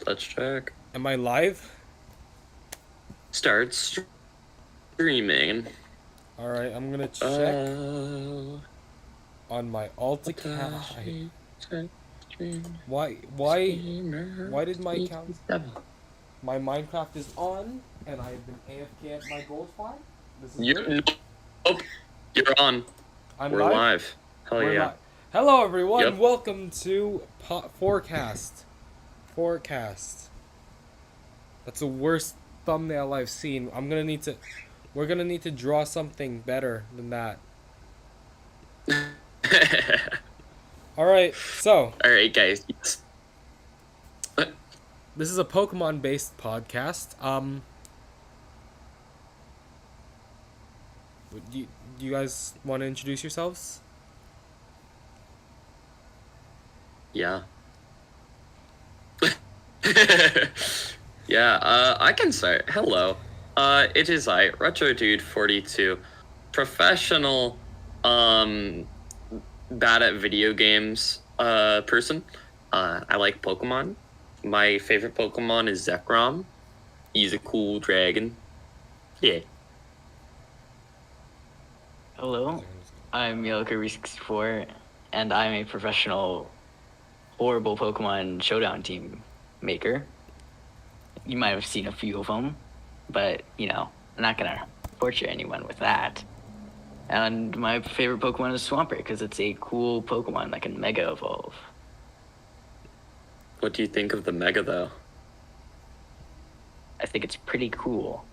Let's check. Am I live? Start streaming. Alright, I'm gonna check on my alt account. Why did my account... My Minecraft is on, and I've been AFK at my gold farm? This is good. Nope. You're on. I'm We're live. Hell We're yeah. live. Hello everyone, Yep. welcome to FourCast. FourCast. That's the worst thumbnail I've seen. We're gonna need to draw something better than that. Alright, so Alright, guys. this is a Pokemon based podcast. Do you guys want to introduce yourselves? Yeah. Yeah, I can start. Hello. It is I, Retro Dude 42, professional, bad at video games, person. I like Pokemon. My favorite Pokemon is Zekrom. He's a cool dragon. Yeah. Hello, I'm Yellow64, and I'm a professional, horrible Pokemon Showdown team maker. You might have seen a few of them, but, you know, I'm not gonna torture anyone with that. And my favorite Pokemon is Swampert, because it's a cool Pokemon that can Mega Evolve. What do you think of the Mega, though? I think it's pretty cool.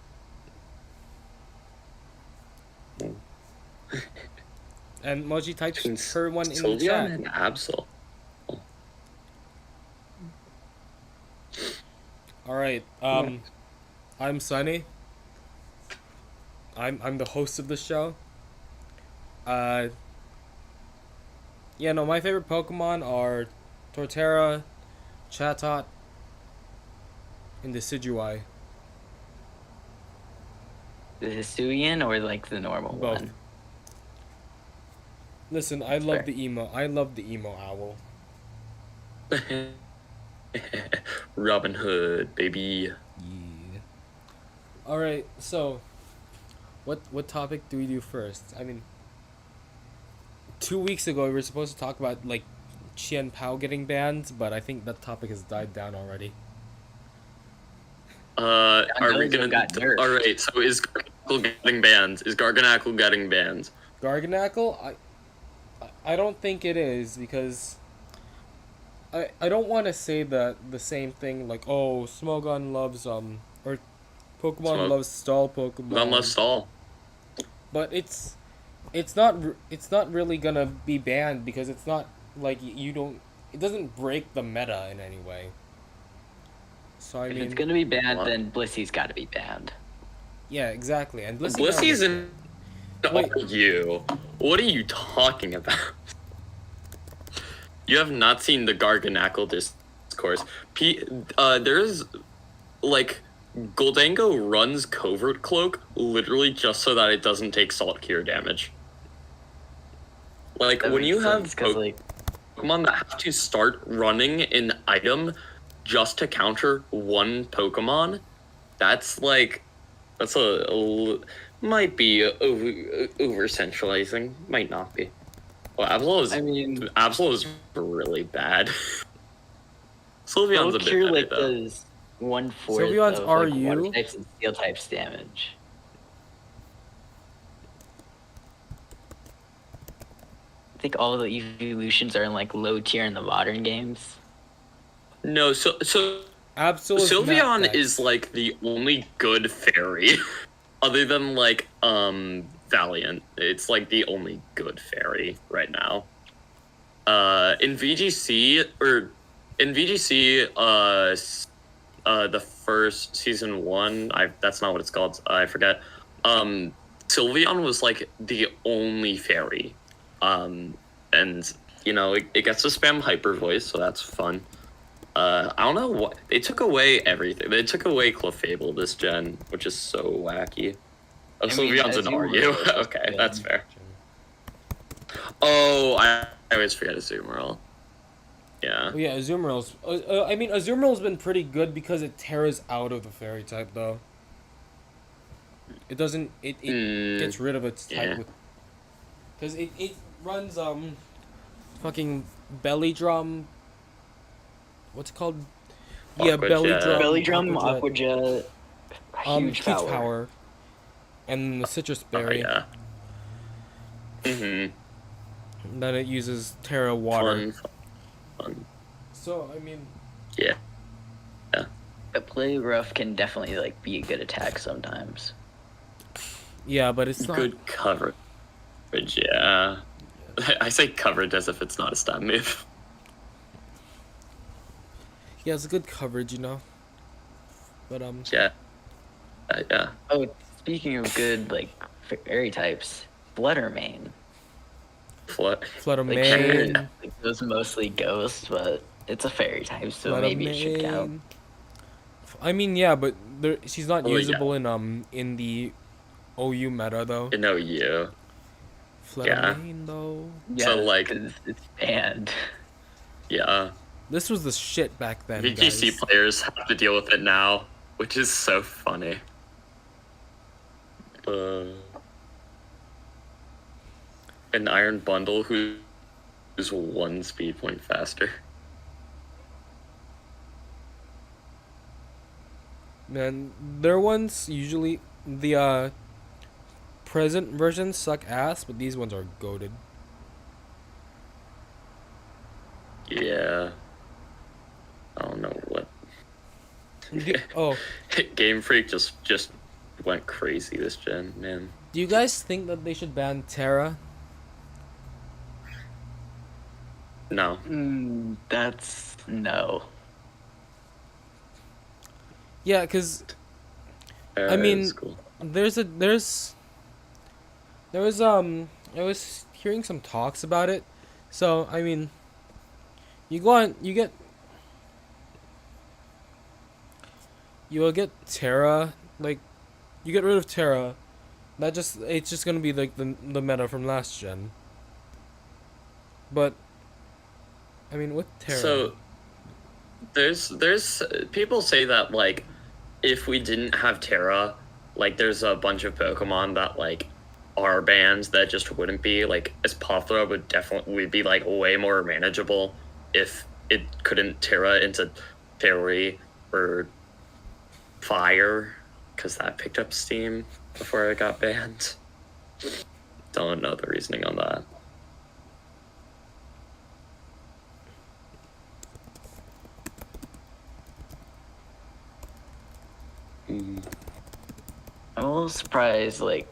And Moji types her one in the Sylveon chat. and Absol. Alright, I'm Sunny. I'm the host of the show. My favorite Pokemon are Torterra, Chatot, and Decidueye. The Hisuian or like the normal Both. one? Listen, I love the emo owl. Robin Hood, baby. Yeah. Alright, so what topic do we do first? I mean, 2 weeks ago we were supposed to talk about like Qian Pao getting banned, but I think that topic has died down already. Are we gonna? Got nerfed. All right. So is Garganacl getting banned? Is Garganacl getting banned? Garganacl, I don't think it is, because I don't want to say the same thing like, oh, Smogon loves or Pokemon loves stall Pokemon. None less stall. But it's not really gonna be banned, because it's not like it doesn't break the meta in any way. So I If mean, it's gonna be banned, What? then Blissey's gotta be banned. yeah, exactly. And Blissey's in. Wait. You. What are you talking about? You have not seen the Garganacl discourse. There's like Goldango runs Covert Cloak literally just so that it doesn't take Salt Cure damage. Like That when you makes have sense, 'cause, like, Pokemon that have to start running an item just to counter one Pokemon, that's might be over centralizing, might not be. Well, Absol is really bad. Sylveon's a bit Cure better like though. does 1/4 Sylveon's of RU? like, water types and steel types damage. I think all the evolutions are in like low tier in the modern games. No, so Absol is Sylveon Matt is like the only good fairy, other than like Valiant. It's like the only good fairy right now. In VGC the first season 1, that's not what it's called. I forget. Sylveon was like the only fairy, and you know it gets to spam hyper voice, so that's fun. I don't know what they took away everything. They took away Clefable this gen, which is so wacky. Oh, Sylveon's an RU. Okay, that's fair. Oh, I always forget a Zoomerl. Yeah. Oh, yeah, Azumarill's. I mean, Azumarill's been pretty good because it tears out of the fairy type, though. It doesn't. It Mm, gets rid of its type yeah. with. Because it runs, fucking belly drum. What's it called? Yeah, Aqua belly Jet. drum. Belly Drum, Aqua Aqua Jet, huge power. And the citrus Oh berry. yeah. Then it uses Terra water. Fun. So I mean, Yeah. Yeah. But Play Rough can definitely like be a good attack sometimes. yeah, but it's not. Good coverage. Yeah. I say coverage as if it's not a stat move. Yeah, it's a good coverage, you know. But Yeah. Yeah. Oh, speaking of good like fairy types, Fluttermane. Flutter Like sure, Mane. it goes mostly ghost, but it's a fairy type, so maybe it should count. I mean, yeah, but she's not Oh, yeah. usable in the OU meta though. You know you. Yeah. Fluttermane though. Yeah, So, like- 'cause it's banned. Yeah. This was the shit back then, VGC guys. players have to deal with it now, which is so funny. An Iron Bundle who's 1 speed point faster. Man, their ones usually the present versions suck ass, but these ones are goated. Yeah. I don't know what. Oh, Game Freak just went crazy this gen, man. do you guys think that they should ban Terra? No. That's no. Yeah, cause I mean, It's cool. there was I was hearing some talks about it. So I mean, you will get Terra, like you get rid of Terra. It's just gonna be like the meta from last gen. But I mean, with Terra. So there's people say that like if we didn't have Terra, like there's a bunch of Pokemon that like are banned that just wouldn't be like as Pothra would be like way more manageable if it couldn't Terra into Fairy or Fire because that picked up steam before it got banned. Don't know the reasoning on that. I'm a little surprised, like,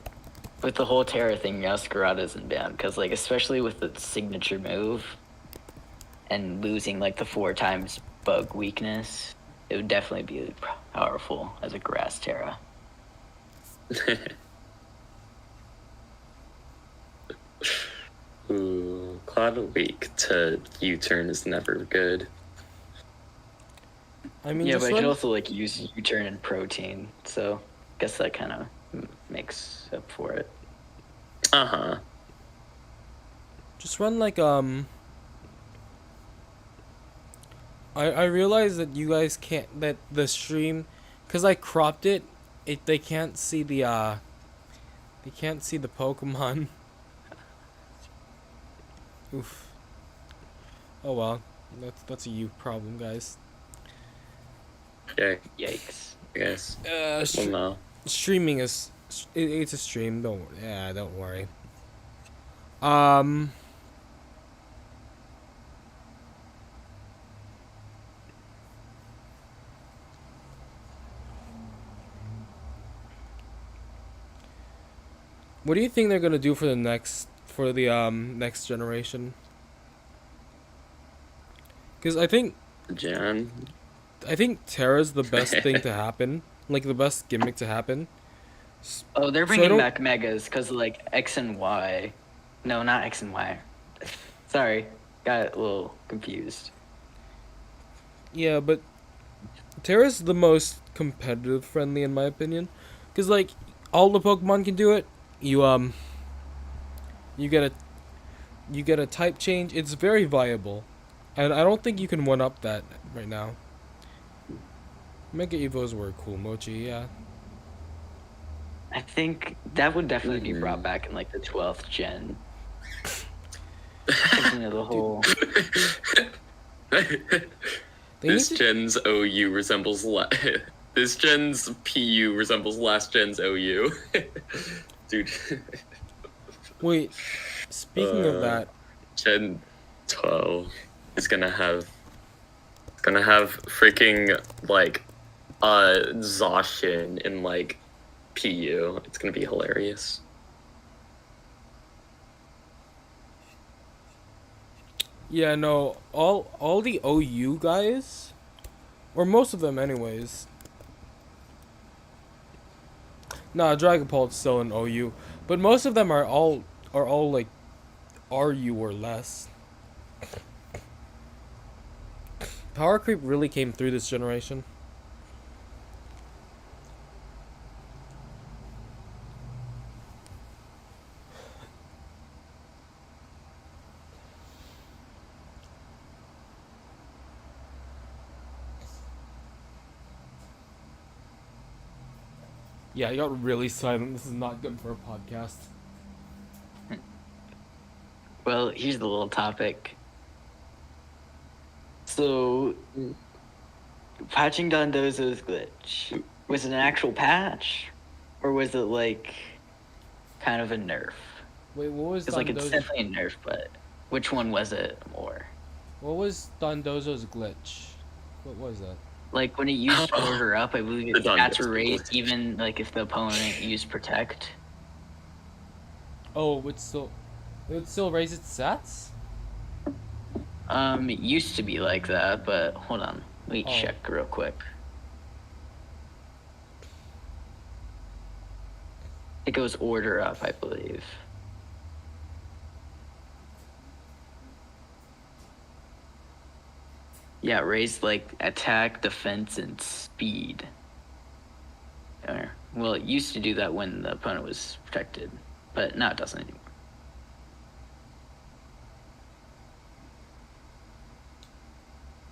with the whole Terra thing, Yaskirata isn't banned, because, like, especially with the signature move and losing, like, the 4 times bug weakness, it would definitely be powerful as a grass Terra. Ooh, Cloud Weak to U-turn is never good. I mean, Yeah, just but I could run, also, like, use U-turn and protein, so I guess that kind of makes up for it. Uh-huh. just run like I realize that you guys can't that the stream, cause I cropped it. They can't see the Pokemon. Oof. Oh well, that's a you problem, guys. Yeah, Yikes. I guess. Well, no. Streaming is it's a stream. Don't worry. What do you think they're gonna do for the next generation? Because I think Jan. Terra's the best thing to happen, like the best gimmick to happen. Oh, they're So I bringing don't- back Megas, because, like, X and Y. No, not X and Y. Sorry, got a little confused. Yeah, but Terra's the most competitive friendly in my opinion, because like all the Pokemon can do it. You get a type change. It's very viable. And I don't think you can one up that right now. Mega Evos were cool, Mochi, yeah. I think that would definitely be brought back in like the 12th gen. The whole. This gen's OU resembles this gen's PU resembles last gen's OU. Dude. Wait, speaking of that, Gen 12 is gonna have freaking like Zacian in like PU. It's gonna be hilarious. yeah, no, all the OU guys, or most of them, anyways. Nah, Dragapult's still an OU, but most of them are all like RU or less. Power creep really came through this generation. Yeah, I got really silent. This is not good for a podcast. Well, here's the little topic. So, patching Dondozo's glitch, was it an actual patch, or was it like kind of a nerf? Wait, what was It's like it's Dondozo's? definitely a nerf, but which one was it more? What was Dondozo's glitch? What was that? Like when it used order up, I believe its The stats Dondozo were raised glitch. even like if the opponent used protect. Oh, it would still raise its stats? It used to be like that, but hold on, let me Oh. check real quick. It goes order up, I believe. Yeah, raised like attack, defense, and speed. Well, it used to do that when the opponent was protected, but now it doesn't anymore.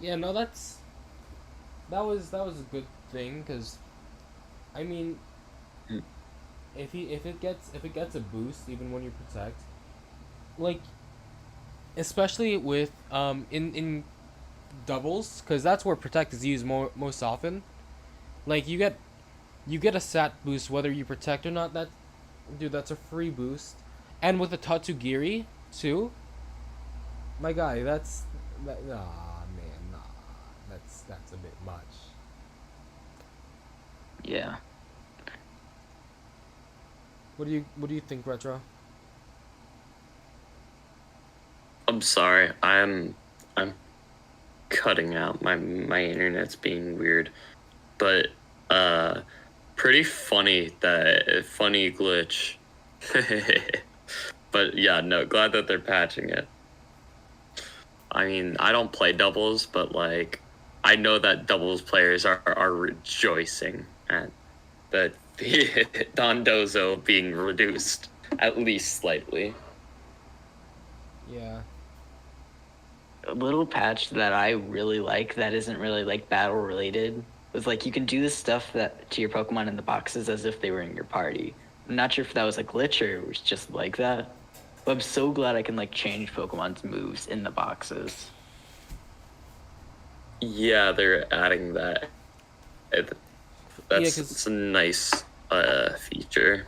Yeah, no, that was a good thing because, I mean, Mm. if it gets a boost even when you protect, like, especially with in doubles, because that's where protect is used most often. Like you get a stat boost whether you protect or not. That's a free boost, and with the Tatsugiri too. My guy, nah man, nah, that's a bit much. Yeah. What do you think, Retro? I'm sorry. I'm cutting out. My internet's being weird. But pretty funny glitch. But yeah, no, glad that they're patching it. I mean, I don't play doubles, but like I know that doubles players are rejoicing at the Dondozo being reduced at least slightly. Yeah. A little patch that I really like that isn't really like battle related was like you can do this stuff that to your Pokemon in the boxes as if they were in your party. I'm not sure if that was a glitch or it was just like that. But I'm so glad I can like change Pokemon's moves in the boxes. Yeah, they're adding that. It's a nice feature.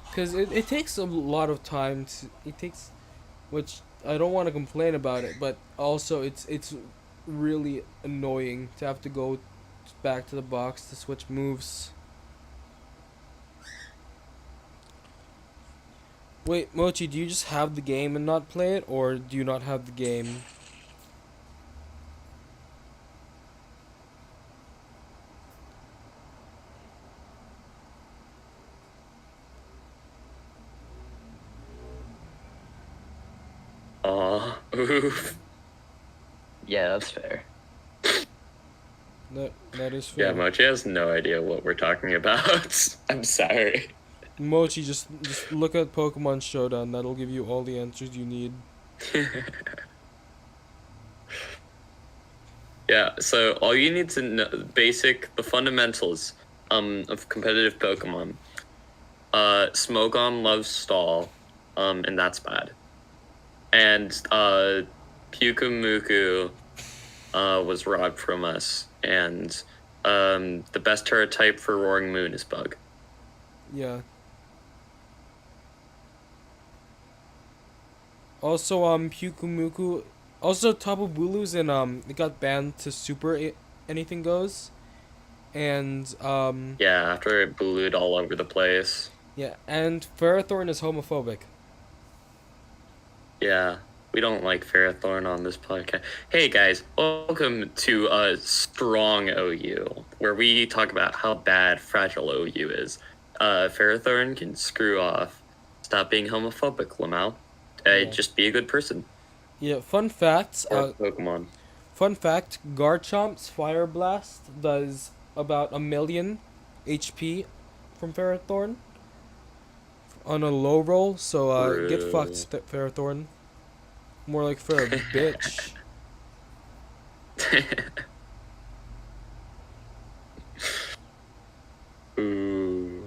Because it takes a lot of time which I don't want to complain about it, but also it's really annoying to have to go back to the box to switch moves. Wait, Mochi, do you just have the game and not play it, or do you not have the game? Oof. Yeah, that's fair. That is fair. Yeah, Mochi has no idea what we're talking about. I'm sorry. Mochi, just look at Pokemon Showdown. That'll give you all the answers you need. Yeah, so all you need to know, the fundamentals of competitive Pokemon. Smogon loves Stall, and that's bad. And Pyukumuku was robbed from us, and the best turret type for Roaring Moon is Bug. Yeah. Also, Pyukumuku, also Tapu Bulu's and it got banned to anything goes, and Yeah, after it blued all over the place. yeah, and Ferrothorn is homophobic. Yeah, we don't like Ferrothorn on this podcast. Hey guys, welcome to Strong OU, where we talk about how bad Fragile OU is. Ferrothorn can screw off. Stop being homophobic, Lamau. Yeah. Just be a good person. Yeah. Fun facts. Or Pokemon. Fun fact: Garchomp's Fire Blast does about 1,000,000 HP from Ferrothorn on a low roll. So get fucked, Ferrothorn. More like for a bitch. Ooh.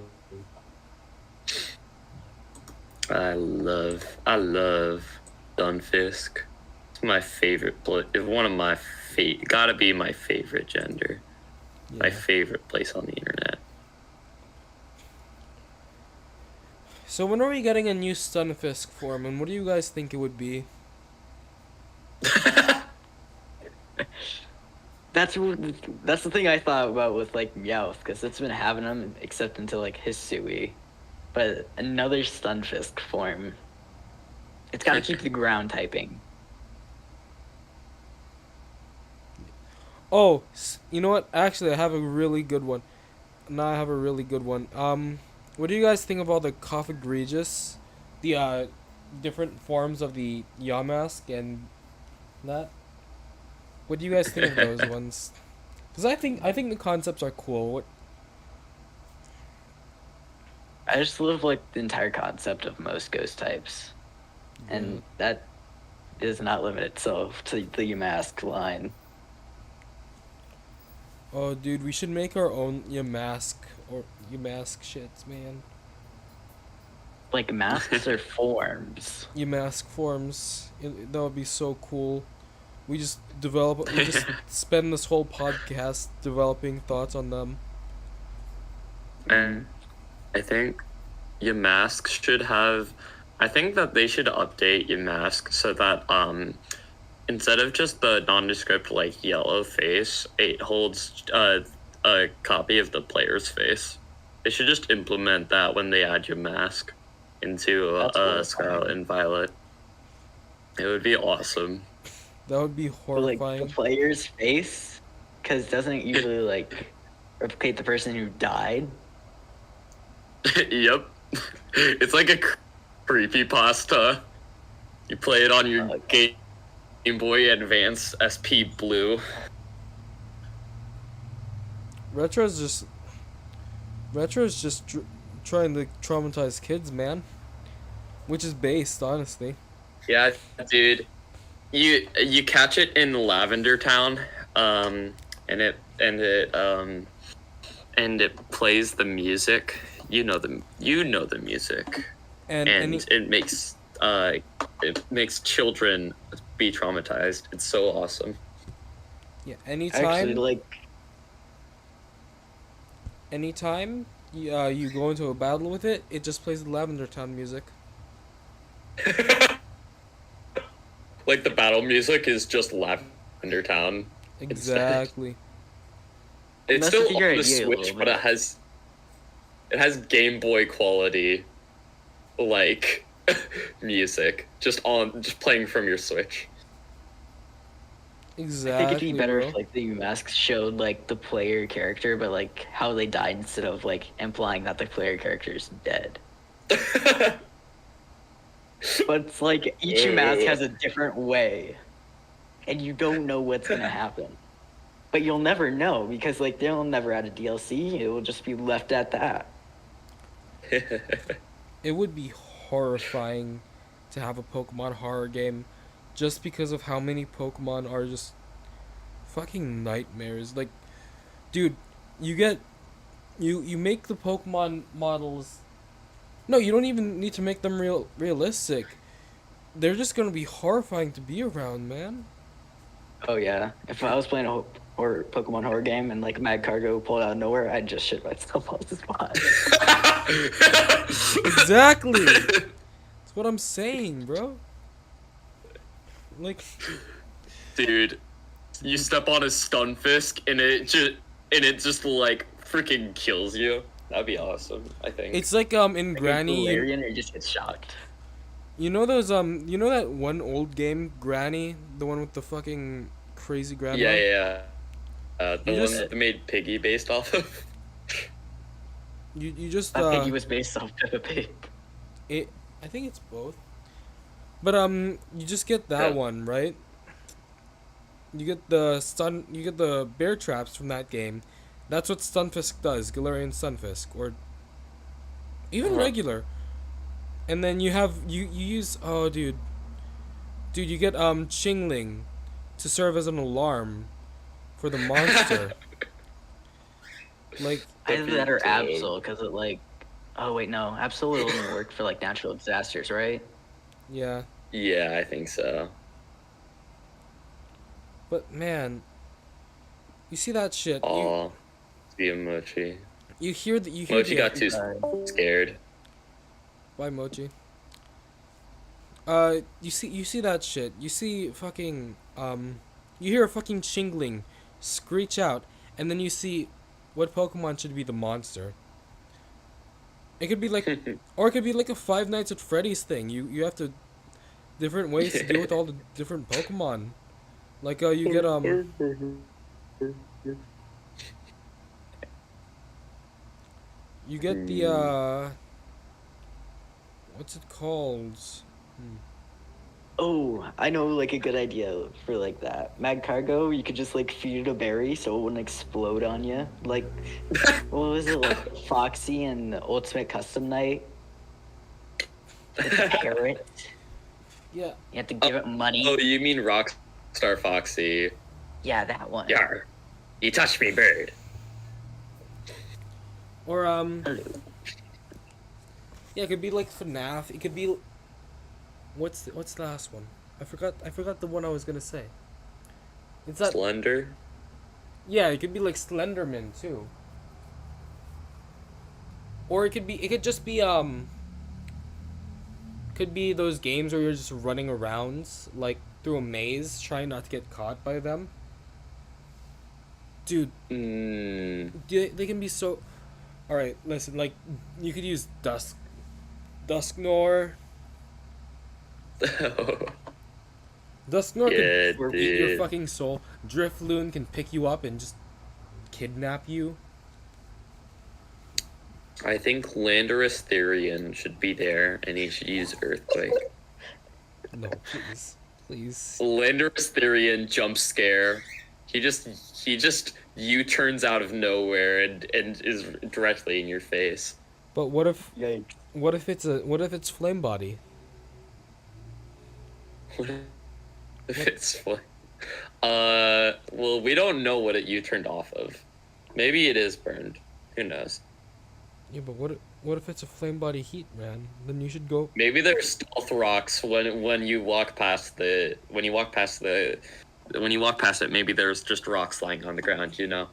I love Dunfisk. It's my favorite one of my gotta be my favorite gender. Yeah. My favorite place on the internet. So when are we getting a new Stunfisk form, and what do you guys think it would be? That's the thing I thought about with like Meowth, because it's been having them except until like Hisui, but another Stunfisk form. It's got to keep the ground typing. Oh, you know what? Actually, I have a really good one. Now I have a really good one. What do you guys think of all the Coffegregious, the different forms of the Yamask and that? What do you guys think of those ones? Because I think the concepts are cool. What? I just love like the entire concept of most ghost types, and that does not limit itself to the Yamask line. Oh, dude, we should make our own Yamask shits, man. Like masks or forms. Yamask forms. That would be so cool. We just spend this whole podcast developing thoughts on them. And I think Yamask should have. I think that they should update Yamask so that instead of just the nondescript like yellow face, it holds a copy of the player's face. They should just implement that when they add Yamask into Scarlet and Violet. It would be awesome. That would be horrifying. Like the player's face, because doesn't it usually like replicate the person who died? Yep. It's like a creepypasta. You play it on your Game Boy Advance SP Blue. Retro's just trying to traumatize kids, man. Which is based, honestly. Yeah, dude. You catch it in Lavender Town, and it plays the music. You know the music, and it makes children be traumatized. It's so awesome. Yeah, anytime. Actually, anytime you go into a battle with it, it just plays the Lavender Town music. Like the battle music is just Lavender Town. Exactly. It's still on the Switch, but it has Game Boy quality, like music, just playing from your Switch. Exactly. I think it'd be better if like the Mask showed like the player character, but like how they died instead of like implying that the player character is dead. But it's like each mask has a different way, and you don't know what's gonna happen. But you'll never know because like they'll never add a DLC. It will just be left at that. It would be horrifying to have a Pokemon horror game, just because of how many Pokemon are just Fucking nightmares. Like, dude, you get you make the Pokemon models. No, you don't even need to make them realistic. They're just gonna be horrifying to be around, man. Oh yeah, if I was playing a horror Pokemon horror game and like Mad Cargo pulled out of nowhere, I'd just shit myself on the spot. Exactly. That's what I'm saying, bro. Like, Dude, you step on a Stunfisk and it just like freaking kills you. That'd be awesome, I think. it's like in Granny. Galarian, or just gets shocked. You know those you know that one old game, Granny, the one with the fucking crazy grandma. Yeah. The You one just- that they made Piggy based off of. You just I think he was based off Peppa Pig. I think it's both. But you just get that Yeah. one, right? You get the bear traps from that game. That's what Stunfisk does, Galarian Stunfisk, or even Uh-huh. regular. And then you use dude, you get Chingling to serve as an alarm for the monster. Like, Either that or Dude. Absol, because it like. Oh wait, no. Absol will only work for like natural disasters, right? yeah. Yeah, I think so. But man, you see that shit. Aw, the Mochi. You hear that you hear Mochi the, got too scared. Why Mochi? You see that shit. You see fucking you hear a fucking Chingling screech out, and then you see what Pokemon should be the monster. It could be like, or it could be like a Five Nights at Freddy's thing. You have to different ways to deal with all the different Pokemon. Like you get you get the what's it called? Oh, I know like a good idea for like that. Mad Cargo, you could just like feed it a berry so it wouldn't explode on you. Like, what was it, like Foxy and the Ultimate Custom Night? The parrot. Yeah. You have to give it money. Oh, you mean Rockstar Foxy? Yeah, that one. Yar. You touched me, bird. Or Hello. yeah, it could be like FNAF. It could be what's the last one? I forgot the one I was gonna say. It's that Slender? yeah, it could be like Slenderman too. Or it could just be could be those games where you're just running around like through a maze trying not to get caught by them. Dude, they can be so. All right, listen. Like, you could use Dusknor. Dusknor Yeah, can eat your dude. fucking soul. Drifloon can pick you up and just kidnap you. I think Landorus Therian should be there, and he should use Earthquake. No, please, please. Landorus Therian jump scare. He just U-turns out of nowhere and is directly in your face. But what if Yikes. what if it's Flame Body? What if it's fun? Well, we don't know what it U-turned off of. Maybe it is burned. Who knows? Yeah, but what if it's a Flame Body Heat, man? Then you should go. Maybe there's stealth rocks when you walk past it. Maybe there's just rocks lying on the ground. You know.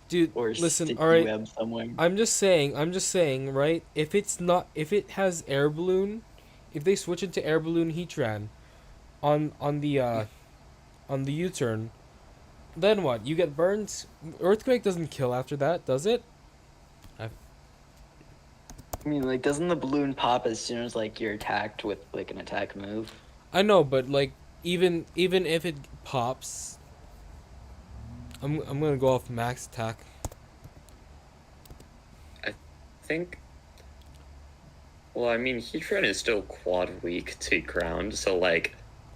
Dude, Or listen, sticky all right. web somewhere. I'm just saying, right? If it has Air Balloon, if they switch it to Air Balloon Heatran on the U-turn, then what? You get burned. Earthquake doesn't kill after that, does it? I mean, like, doesn't the balloon pop as soon as like you're attacked with like an attack move? I know, but like even if it pops, I'm gonna go off max attack. I think. Well, I mean, Heatran is still quad weak to ground, so like,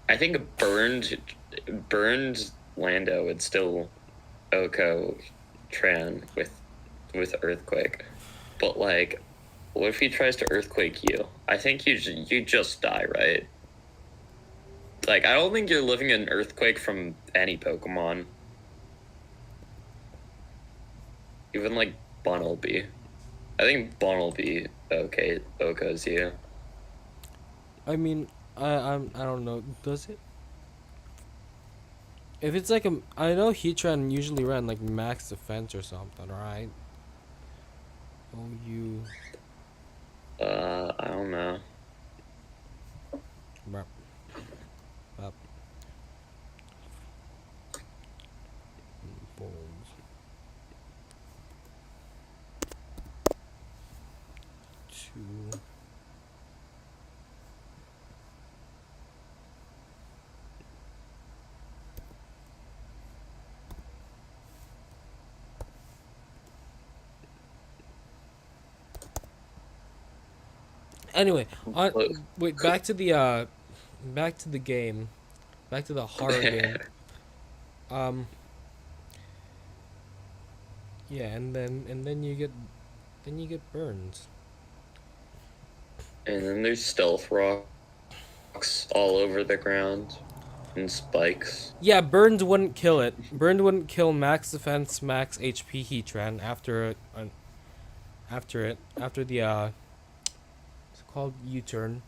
I think burned Lando would still Oko Tran with Earthquake, but like, what if he tries to Earthquake you? I think you just die, right? Like, I don't think you're living in Earthquake from any Pokemon. Even, like, Bunnelby. I think Bunnelby OHKOs you. I mean, I don't know. Does it? If it's like I know Heatran usually ran like max defense or something, right? Oh, you. I don't know. Bruh. Up. Balls. Two. Anyway, wait. Back to the game. Back to the horror game. Yeah, and then you get burns. And then there's stealth rocks all over the ground. And spikes. Yeah, burns wouldn't kill it. Burns wouldn't kill max defense, max HP Heatran after the it's called U-turn.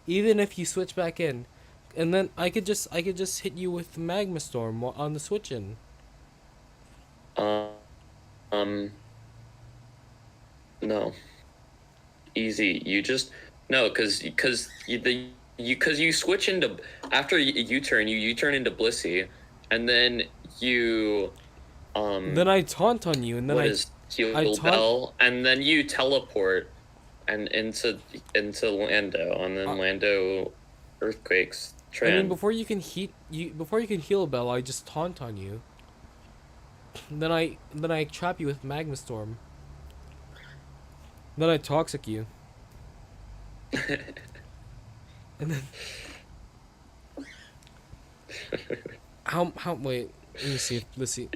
Even if you switch back in, and then I could just hit you with Magma Storm on the switch in. No. Easy. You just no, because you switch into after you turn into Blissey, and then you Then I taunt on you, and then Heal Bell, and then you teleport and into Lando, and then Lando earthquakes. I mean, before you can heal Bell, I just taunt on you. Then I trap you with Magma Storm. Then I toxic you. And then how wait, let me see. Let's see.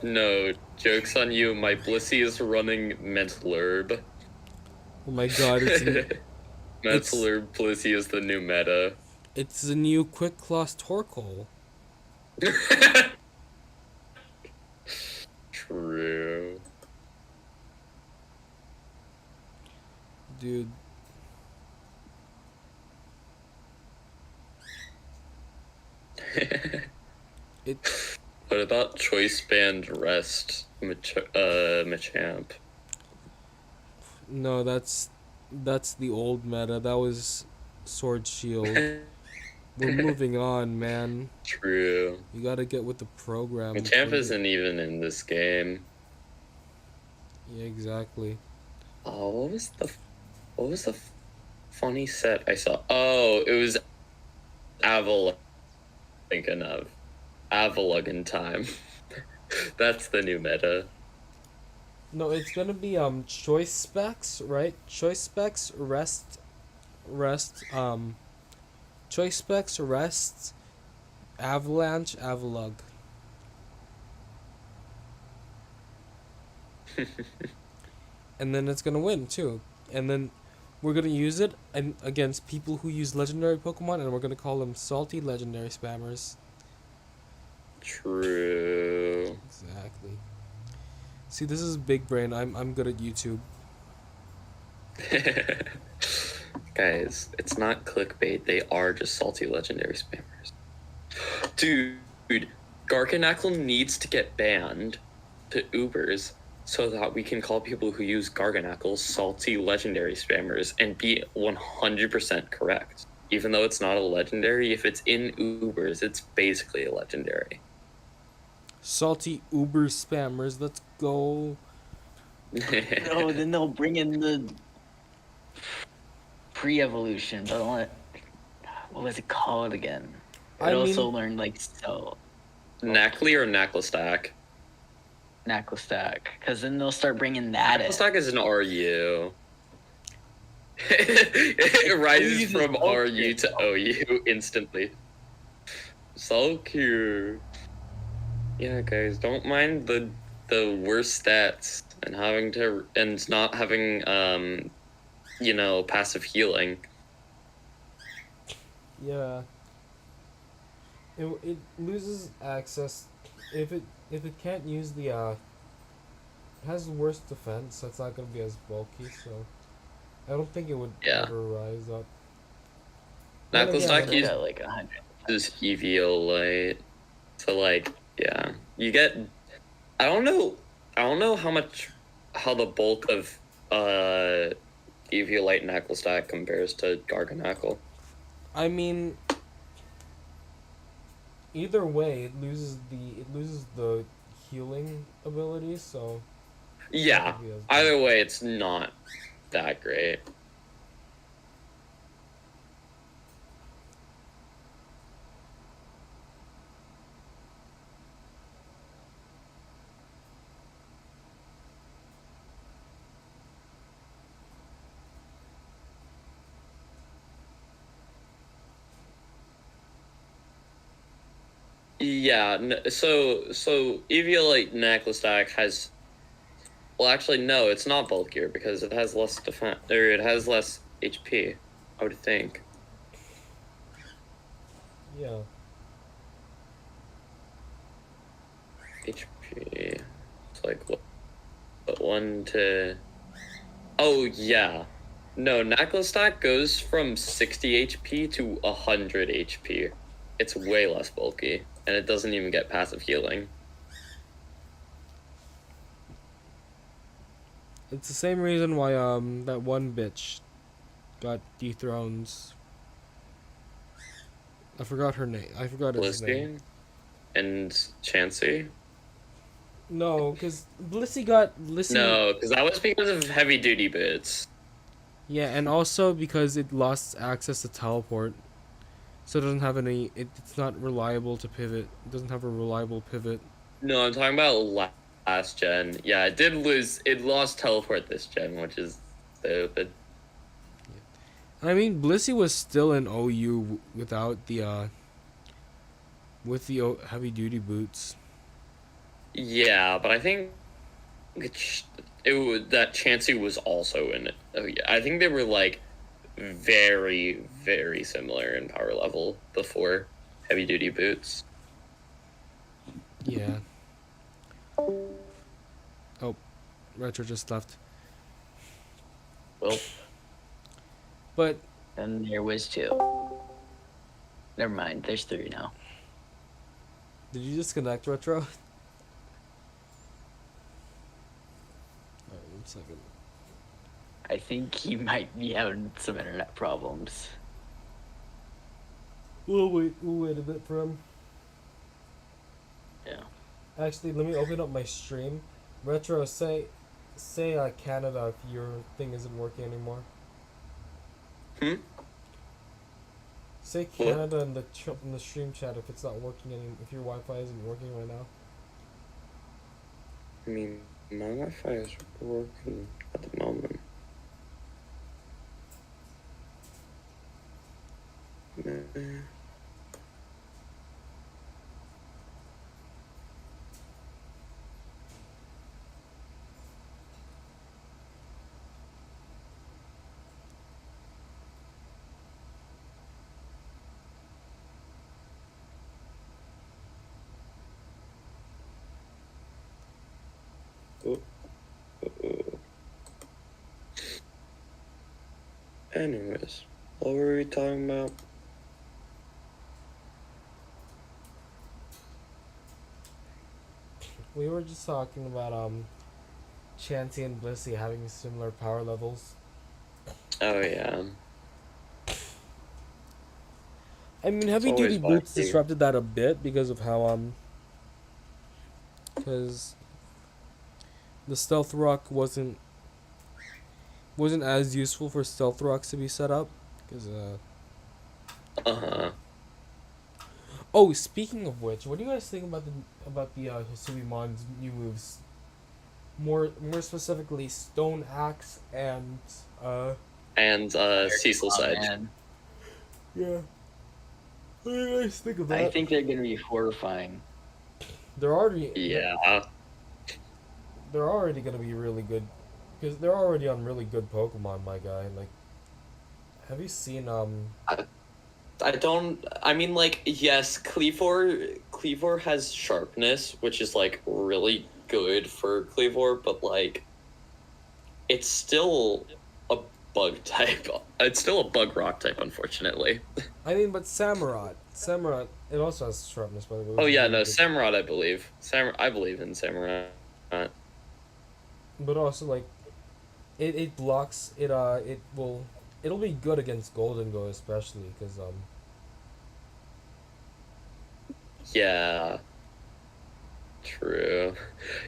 No, joke's on you. My Blissey is running Mental Herb. Oh my god, Mental Herb Blissey is the new meta. It's the new Quick Class Torkoal. True. Dude. What about Choice Band Rest, Machamp? No, that's the old meta. That was Sword Shield. We're moving on, man. True. You gotta get with the program. Machamp isn't even in this game. Yeah, exactly. Oh, what was the funny set I saw? Oh, it was thinking of Avalugin time. That's the new meta. No, it's gonna be choice specs, right? Choice specs choice specs rest avalanche avalug. And then it's gonna win too. And then we're gonna use it against people who use legendary Pokemon, and we're gonna call them salty legendary spammers. True. Exactly. See, this is big brain. I'm good at YouTube. Guys, it's not clickbait. They are just salty legendary spammers. Dude, Garganacl needs to get banned to Ubers so that we can call people who use Garganacl salty legendary spammers and be 100% correct. Even though it's not a legendary, if it's in Ubers, it's basically a legendary. Salty Uber spammers, let's go. No, then they'll bring in the pre-evolution. What was it called again? I also learned like so. Knackley or Knacklestack? Knacklestack, because then they'll start bringing that in. Knacklestack is an RU. It rises from RU to OU instantly. So cute. Yeah, guys, don't mind the the worst stats and not having passive healing. Yeah. It loses access if it can't use the it has worse defense, so it's not gonna be as bulky, so I don't think it would Yeah. ever rise up. Then Knuckle again, Stack like, It's got like 100. uses Eviolite. So yeah. You get I don't know how the bulk of Eviolite Knuckle Stack compares to Garganackle. I mean, either way, it loses the healing ability, so Yeah. It'll be as Either way, it's not that great. Yeah, so Eviolite Necklace Stack has. Well, actually, no, it's not bulkier because it has less defense, or it has less HP. I would think. yeah. HP. It's like what 1 to. Oh yeah, no. Necklace Stack goes from 60 HP to 100 HP. It's way less bulky, and it doesn't even get passive healing. It's the same reason why that one bitch got dethroned. I forgot her name. I forgot his name. Blissey and Chansey. No, because Blissey. No, because that was because of heavy duty boots. Yeah, and also because it lost access to teleport, so it doesn't have any. It's not reliable to pivot. It doesn't have a reliable pivot. No, I'm talking about last gen. Yeah, it did lose. It lost teleport this gen, which is stupid. I mean, Blissey was still in OU without the with the heavy duty boots. Yeah, but I think that Chansey was also in it. Oh yeah, I think they were like very, very similar in power level before heavy duty boots. Yeah. Oh, Retro just left. Well, But then there was 2. Never mind. There's 3 now. did you disconnect Retro? Alright, 1 second. I think he might be having some internet problems. We'll wait a bit for him. Yeah. Actually, let me open up my stream. Retro, say Canada if your thing isn't working anymore. Say Canada in the stream chat if it's not working if your Wi-Fi isn't working right now. I mean, my Wi-Fi is working at the moment. Anyways, what were we talking about? We were just talking about Chansey and Blissey having similar power levels. Oh yeah. I mean, heavy always duty boots wacky. disrupted that a bit because of how because the stealth rock wasn't as useful for stealth rocks to be set up because Oh, speaking of which, what do you guys think about the Hisuimon's new moves? More specifically, Stone Axe and Cecil Sedge. Man. yeah. What do you guys think of that? I think they're gonna be horrifying. They're already Yeah. they're already gonna be really good, because they're already on really good Pokemon, my guy. Like, have you seen I don't. I mean, like, yes, Cleavor has sharpness, which is like really good for Cleavor, but like, it's still a bug type. It's still a bug rock type, unfortunately. I mean, but Samurott, it also has sharpness, by the way. Oh Which is yeah, really no, good. Samurott, I believe. I believe in Samurott. But also like, it blocks it'll be good against Golden Go especially because Yeah, true.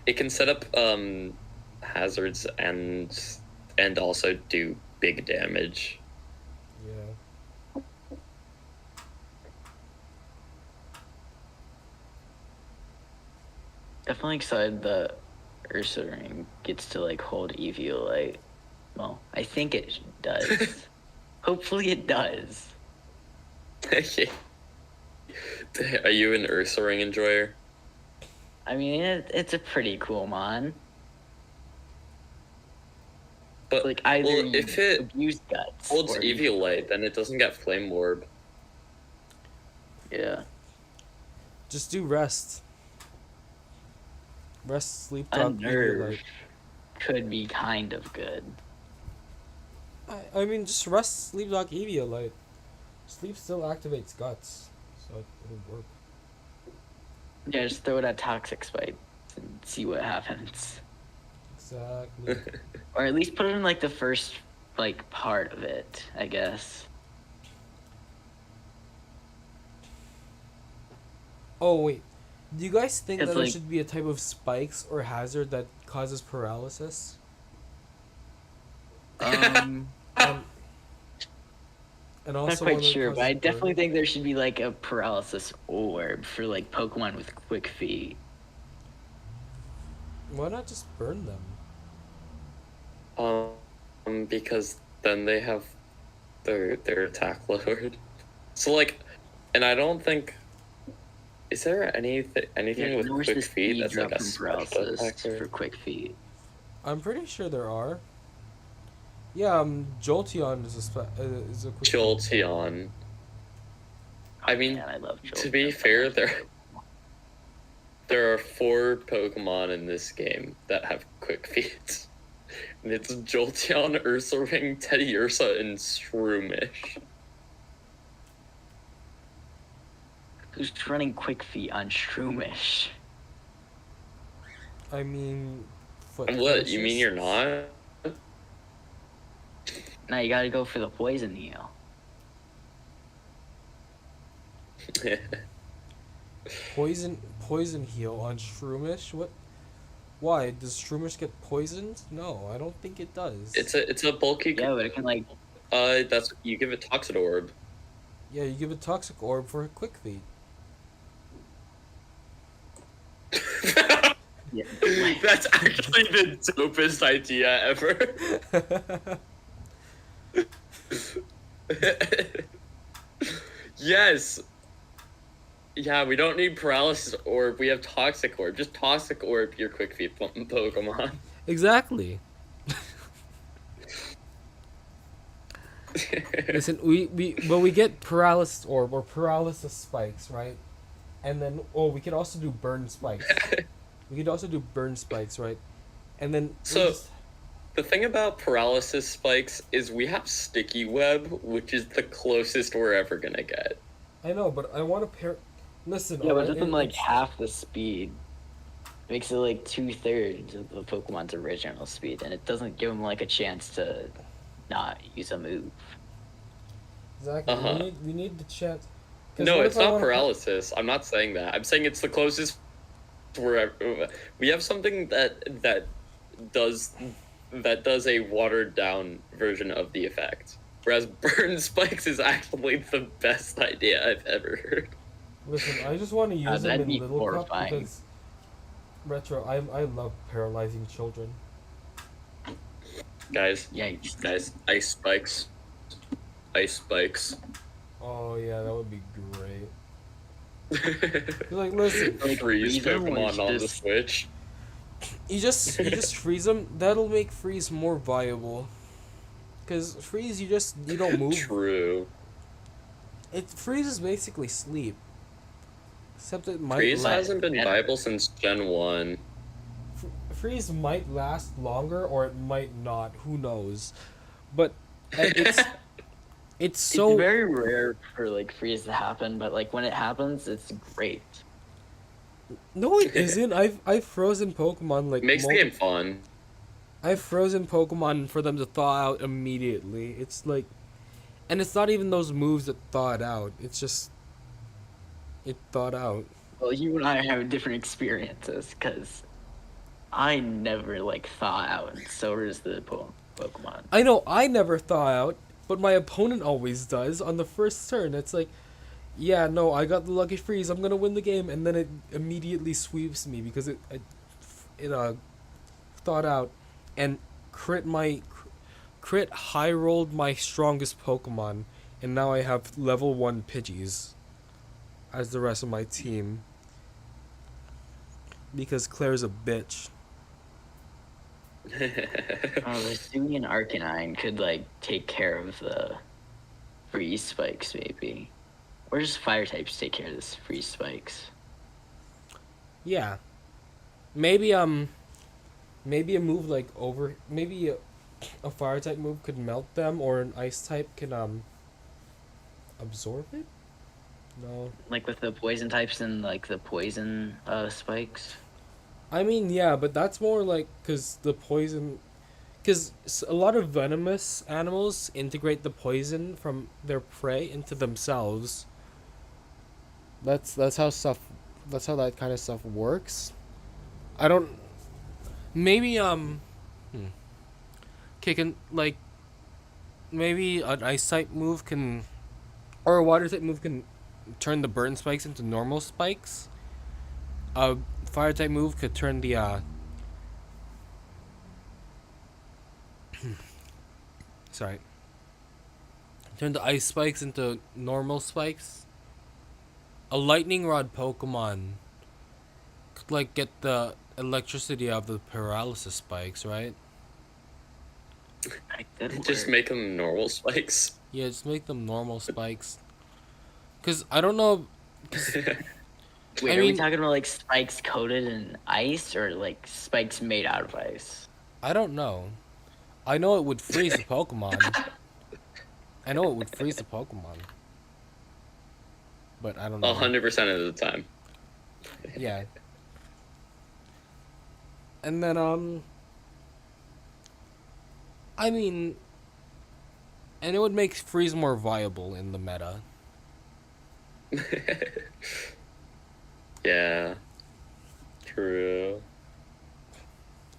It can set up hazards and also do big damage. yeah. Definitely excited that Ursaring gets to like hold Eviolite. Well, I think it does. Hopefully it does. Are you an Ursaring enjoyer? I mean, it's a pretty cool mon. But Like either well, if it abuse guts holds or you- Eviolite, then it doesn't get Flame Orb. yeah. Just do rest. Rest, sleep talk, Unnerve Eviolite. could be kind of good. I mean, just rest, sleep talk, Eviolite. Sleep still activates guts, so it'll work. Yeah, just throw it at Toxic Spike and see what happens. Exactly. Or at least put it in like the first like part of it, I guess. Oh wait, do you guys think that It's there like- should be a type of spikes or hazard that causes paralysis? Um, And not also quite one that sure, but I causes definitely burn? think there should be like a paralysis orb for like Pokemon with quick feet. Why not just burn them? Because then they have their attack lowered. So like, and I don't think. Is there anything with where's quick the feet speed that's like drop a from special paralysis attack? for quick feet? I'm pretty sure there are. Yeah, Jolteon is a quick. Jolteon. I mean, Man, I love to be Jolteon. fair, there are 4 Pokemon in this game that have quick feet. And it's Jolteon, Ursaring, Teddiursa, and Shroomish. Who's running quick feet on Shroomish? I mean, foot What, you mean fetishes? you're not? Now you gotta go for the poison heal. Poison heal on Shroomish? What? Why does Shroomish get poisoned? No, I don't think it does. It's a bulky. Yeah, but it can like That's you give it Toxid Orb. Yeah, you give a toxic orb for a quick feet. yeah. That's actually the dopest idea ever. Yes. Yeah, we don't need Paralysis Orb. We have Toxic Orb. Just Toxic Orb your Quick Feet Pokemon. Exactly. Listen, we get paralysis orb or paralysis spikes, right? And then we could also do burn spikes. We could also do burn spikes, right? And then So- The thing about Paralysis Spikes is we have Sticky Web, which is the closest we're ever gonna get. I know, but I want to listen. Yeah, but alright, it doesn't like it's- half the speed. It makes it like 2/3 of the Pokemon's original speed, and it doesn't give them like a chance to not use a move. Exactly. Uh-huh. We need the chance. 'Cause No, what it's if I not wanna- paralysis. I'm not saying that. I'm saying it's the closest we're ever. We have something that does a watered down version of the effect. Whereas burn spikes is actually the best idea I've ever heard. Listen, I just want to use them that'd in be Little Cup horrifying. because retro. I love paralyzing children. Guys, Yikes. ice spikes. Ice spikes. Oh yeah, that would be great. Like, listen, Like, Freeze either one Pokemon is on the just- Switch. you just freeze them. That'll make freeze more viable. Cause freeze, you don't move. True. It freezes basically sleep. Except it might Freeze la- hasn't been better. viable since Gen 1. freeze might last longer or it might not. Who knows? But it's it's so It's very rare for like freeze to happen, but like when it happens, it's great. no, it isn't. I've frozen Pokemon like Makes the game fun. I've frozen Pokemon for them to thaw out immediately. It's like, and it's not even those moves that thaw it out. It's just it thawed out. Well, you and I have different experiences because I never like thaw out, and so does the Pokemon. I know I never thaw out, but my opponent always does on the first turn. It's like, yeah, no, I got the lucky freeze. I'm gonna win the game, and then it immediately sweeps me because it thawed out, and crit high rolled my strongest Pokemon, and now I have level 1 Pidgeys as the rest of my team because Claire's a bitch. The Suian Arcanine could like take care of the freeze spikes, maybe, or just fire types take care of this freeze spikes. Yeah, maybe maybe a move like maybe a fire type move could melt them, or an ice type can absorb it. No, Like with the poison types and like the poison spikes. I mean, yeah, but that's more like because the poison, because a lot of venomous animals integrate the poison from their prey into themselves. That's how stuff. That's how that kind of stuff works. I don't. Maybe Okay, can like maybe an ice type move can, or a water type move can turn the burn spikes into normal spikes. A fire type move could turn the sorry, turn the ice spikes into normal spikes. A lightning rod Pokemon could like get the electricity out of the paralysis spikes, right? I did Just work. make them normal spikes. Yeah, just make them normal spikes. Cause I don't know. Wait, I are we mean- talking about like spikes coated in ice or like spikes made out of ice? I don't know. I know it would freeze the Pokemon. I know it would freeze the Pokemon. But I don't know. 100% of the time. Yeah. And then I mean, and it would make freeze more viable in the meta. Yeah. True.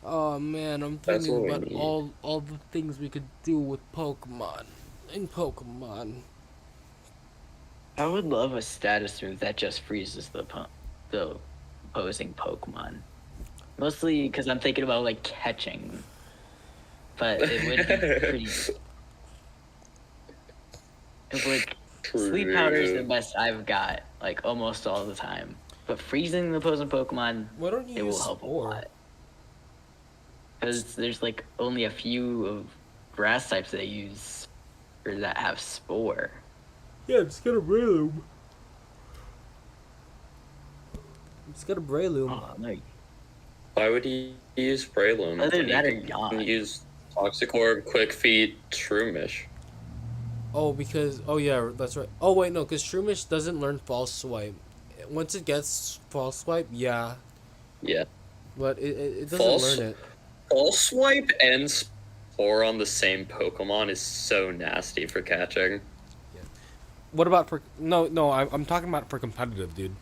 Oh man, I'm That's thinking what we about need. all the things we could do with Pokemon. In Pokemon. I would love a status move that just freezes the opposing Pokemon. Mostly because I'm thinking about like catching, but it would be pretty. It's like sleep powder is the True. best I've got, like almost all the time. But freezing the opposing Pokemon, Why don't you it will use help Spore? a lot. Because there's like only a few of grass types that use or that have Spore. Yeah, just get a Breloom. Just get a Breloom. Oh no! Why would he use Breloom? Either when that or you Yawn. can use Toxic Orb, Quick Feet, Shroomish. Oh, because yeah, that's right. Oh wait, no, because Shroomish doesn't learn False Swipe. Once it gets False Swipe, yeah, Yeah. but it doesn't False- learn it. False Swipe and Spore on the same Pokemon is so nasty for catching. What about for no? I'm talking about for competitive, dude.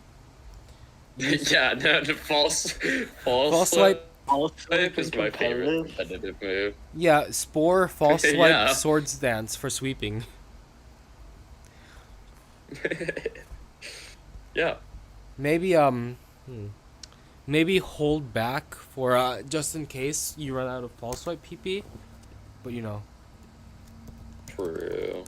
Yeah, no, the false False Swipe Swipe. is my favorite competitive move. Yeah, Spore, False Swipe, Yeah. Swords Dance for sweeping. Yeah. Maybe maybe hold back for just in case you run out of False Swipe PP, but you know. True.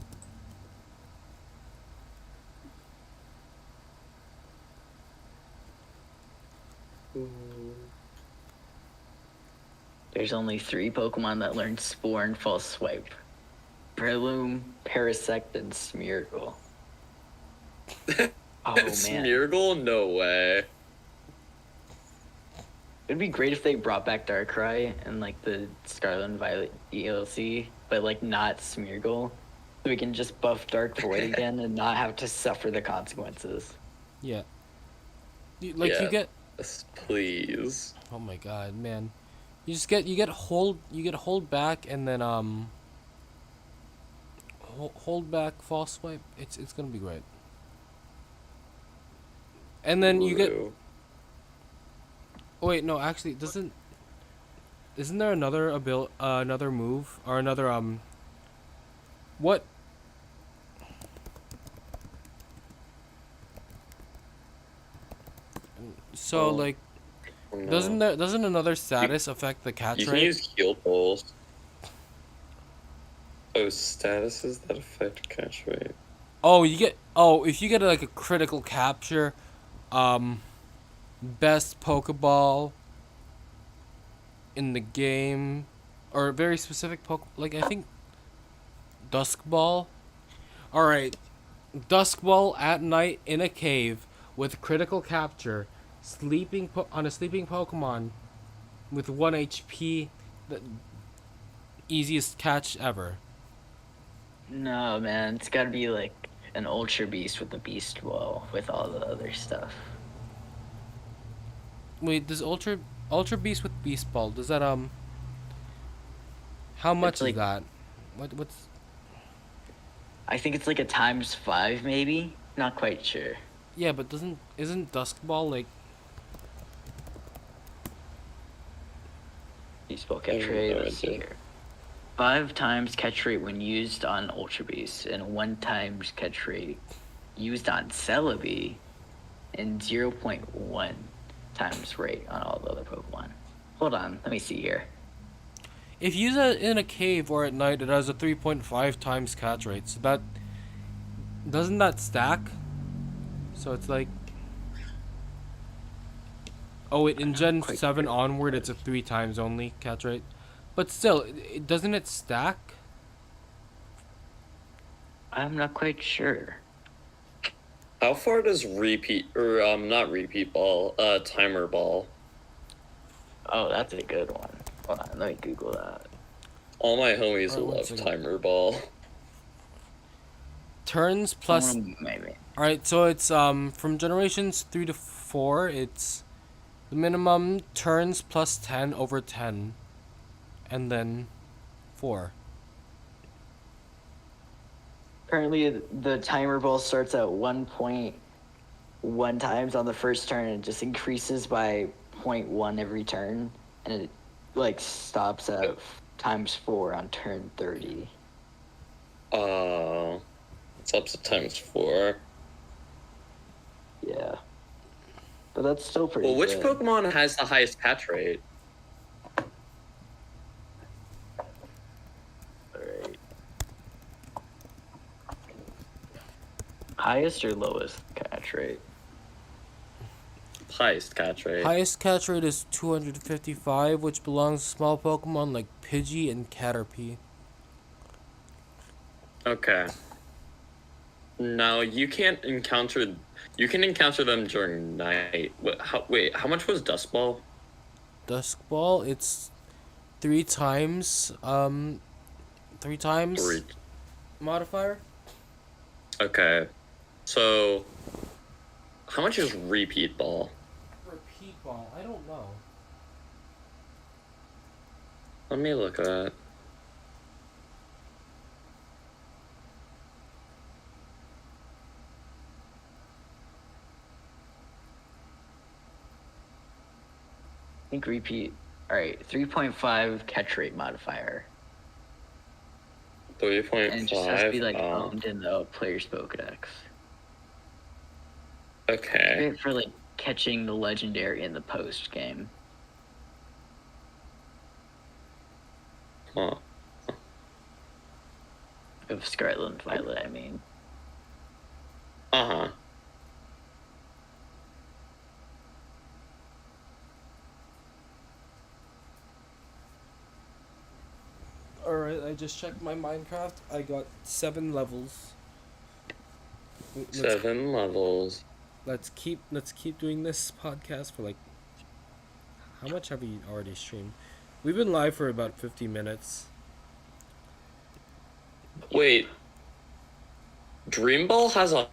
There's only 3 Pokemon that learn Spore and False Swipe. Breloom, Parasect, and Smeargle. Oh, man. Smeargle? No way. It'd be great if they brought back Darkrai and, like, the Scarlet and Violet DLC, but, like, not Smeargle. So we can just buff Dark Void again and not have to suffer the consequences. Yeah. You Yeah. get. Yes, please. Oh my god, man! You get hold back and then hold back false swipe. It's gonna be great. And then you get. Ooh. Oh wait, no, actually, isn't there another another move or another what? So Oh, like, no. doesn't another status affect the catch You can rate? use heal pulls. Oh, statuses that affect catch rate. Oh, if you get like a critical capture, best Pokeball in the game, or a very specific like I think Dusk Ball. All right, Dusk Ball at night in a cave with critical capture, on a sleeping Pokemon, with 1 HP, the easiest catch ever. No, man, it's gotta be like an Ultra Beast with the Beast Ball with all the other stuff. Wait, does Ultra Beast with Beast Ball, does that how much It's like- is that? What's I think it's like a ×5, maybe? Not quite sure. Yeah, but isn't Dusk Ball like Beast Ball catch rate, let's see here. 5 times catch rate when used on Ultra Beast, and 1 times catch rate used on Celebi, and 0.1 times rate on all the other Pokemon. Hold on, let me see here. if you use it in a cave or at night, it has a 3.5 times catch rate. So that doesn't that stack? So it's like, oh wait, in Gen quite 7 sure. onward, it's a 3 times only catch rate. But still, doesn't it stack? I'm not quite sure. How far does not repeat ball, timer ball? Oh, that's a good one. Hold on, let me Google that. All my homies Alright, one love second. timer ball. Turns plus. Maybe. Alright, so it's from generations 3 to 4, it's the minimum turns plus 10 over 10, and then 4. Currently, the timer ball starts at 1.1 times on the first turn, and it just increases by 0.1 every turn, and it like stops at ×4 on turn 30. It's up to ×4. Yeah, but that's still pretty. Well, which good. Pokemon has the highest catch rate? Alright. Highest or lowest catch rate? Highest catch rate. Highest catch rate is 255, which belongs to small Pokemon like Pidgey and Caterpie. Okay. Now you can encounter them during night. How much was Dust Ball? Dusk Ball, it's 3 times, 3 times 3. modifier. Okay. So, how much is Repeat Ball? Repeat Ball, I don't know. Let me look at that. I think repeat. Alright, 3.5 catch rate modifier. 3.5. And it just has to be like owned in the player's Pokedex. Okay. Great for like catching the legendary in the post game. Huh. Of Scarlet and Violet, I mean. Uh-huh. I just checked my Minecraft. I got 7 levels. Let's, 7 levels. let's keep doing this podcast for like. How much have we already streamed? We've been live for about 50 minutes. Wait. Dream Ball has a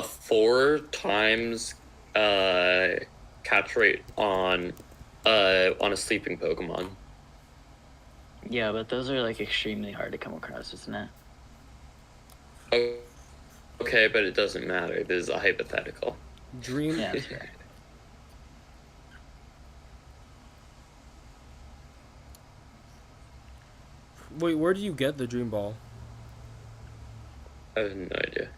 4 times catch rate on a sleeping Pokemon. Yeah, but those are like extremely hard to come across, isn't it? Okay, but it doesn't matter. This is a hypothetical. Dream. Yeah, that's right. Wait, where do you get the Dream Ball? I have no idea.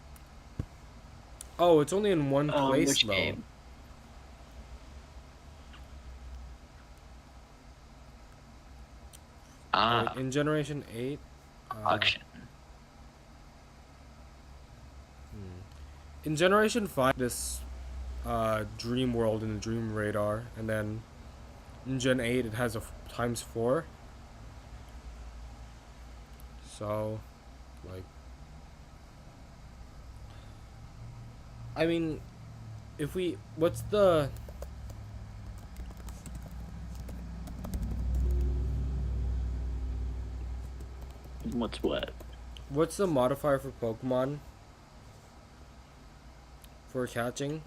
Oh, it's only in one place Which though. game? Like, in Generation 8. Auction. In Generation 5, this Dream World and the Dream Radar, and then in Gen 8 it has a times 4. So, like, I mean, if we, what's the What's what? what's the modifier for Pokemon for catching?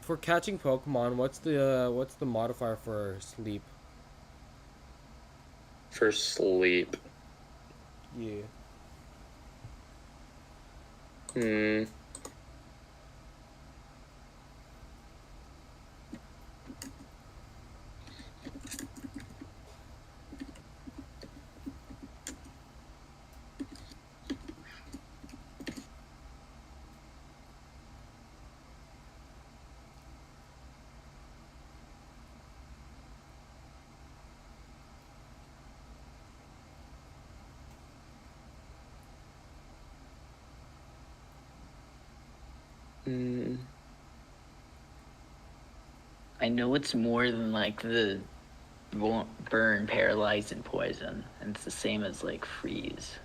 For catching Pokemon, what's the modifier for sleep? For sleep. Yeah. Hmm. I know it's more than like the burn, paralyze, and poison, and it's the same as like freeze.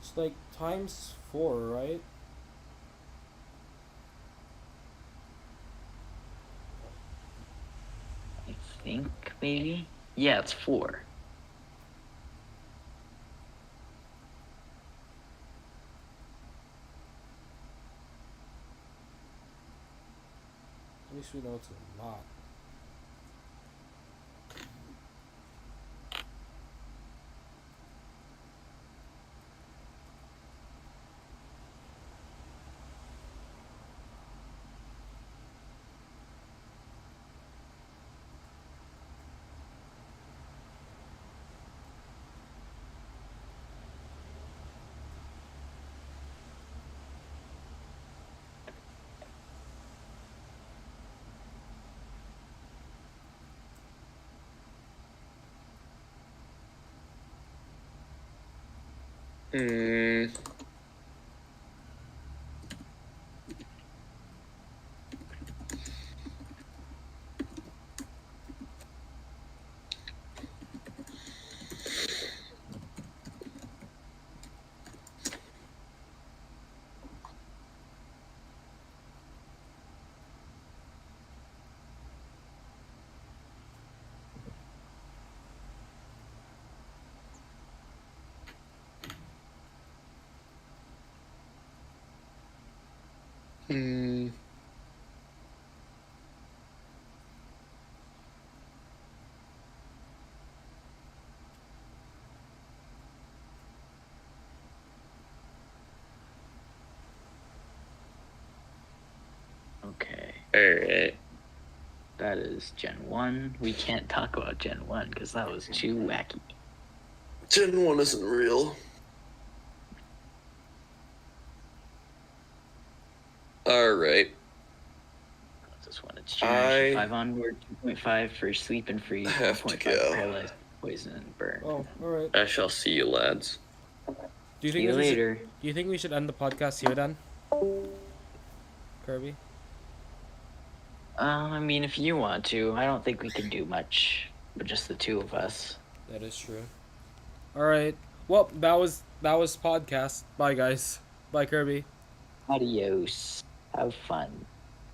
It's like times 4, right? I think maybe. Yeah, it's 4. At least we know it's a lot. Hmm. Hmm. Okay, Alright. that is Gen 1. We can't talk about Gen 1 because that was too wacky. Gen 1 isn't real. Alright. This one, it's Generation 5 onward, 2.5 for sleep and freeze, have to 4.5 go. paralyze, poison, and burn. Oh, alright. I shall see you, lads. Do you See think you we should, later. do you think we should end the podcast here then? Kirby? I mean, if you want to, I don't think we can do much, but just the two of us. That is true. All right. Well, that was podcast. Bye, guys. Bye, Kirby. Adios. Have fun.